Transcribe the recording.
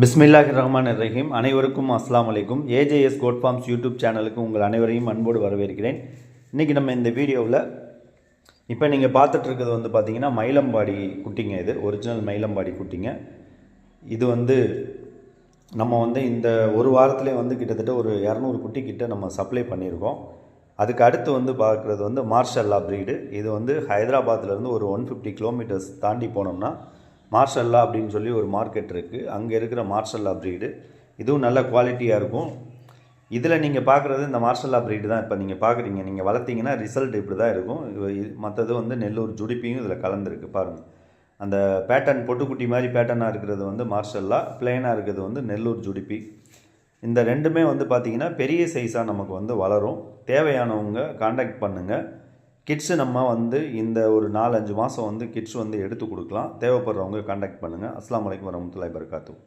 பிஸ்மில்லாஹிர்ரஹ்மானிர்ரஹீம். அனைவருக்கும் அஸ்ஸலாமு அலைக்கும். ஏஜேஎஸ் கோட் ஃபார்ம்ஸ் யூடியூப் சேனலுக்கு உங்கள் அனைவரையும் அன்போடு வரவேற்கிறேன். இன்றைக்கி நம்ம இந்த வீடியோவில் இப்போ நீங்கள் பார்த்துட்ருக்கிறது வந்து பார்த்திங்கன்னா மயிலம்பாடி குட்டிங்க. இது ஒரிஜினல் மயிலம்பாடி குட்டிங்க. இது வந்து நம்ம இந்த ஒரு வாரத்திலே கிட்டத்தட்ட ஒரு 200 குட்டி கிட்ட நம்ம சப்ளை பண்ணியிருக்கோம். அதுக்கு அடுத்து பார்க்குறது மார்ஷல்லா ப்ரீடு. இது ஹைதராபாத்லேருந்து ஒரு 150 கிலோமீட்டர்ஸ் தாண்டி போனோம்னா மார்ஷல்லா அப்படின்னு சொல்லி ஒரு மார்க்கெட் இருக்குது. அங்கே இருக்கிற மார்ஷல்லா ப்ரீடு இதுவும் நல்ல குவாலிட்டியாக இருக்கும். இதில் நீங்கள் பார்க்குறது இந்த மார்ஷல்லா ப்ரீடு தான் இப்போ நீங்கள் பார்க்குறீங்க. நீங்கள் வளர்த்திங்கன்னா ரிசல்ட் இப்படி தான் இருக்கும். மற்றது நெல்லூர் ஜுடிப்பியும் இதில் கலந்துருக்கு பாருங்கள். அந்த பேட்டர்ன் பொட்டுக்குட்டி மாதிரி பேட்டர்னாக இருக்கிறது மார்ஷல்லா, பிளெயினாக இருக்கிறது நெல்லூர் ஜுடிப்பி. இந்த ரெண்டுமே பார்த்திங்கன்னா பெரிய சைஸாக நமக்கு வளரும். தேவையானவங்க காண்டாக்ட் பண்ணுங்கள். கிட்ஸு நம்ம இந்த ஒரு 4-5 மாதம் கிட்ஸ் எடுத்து கொடுக்கலாம். தேவைப்படுறவங்க காண்டாக்ட் பண்ணுங்கள். அஸ்ஸலாமு அலைக்கும் வரஹ்மத்துல்லாஹி வபரகாத்துஹு.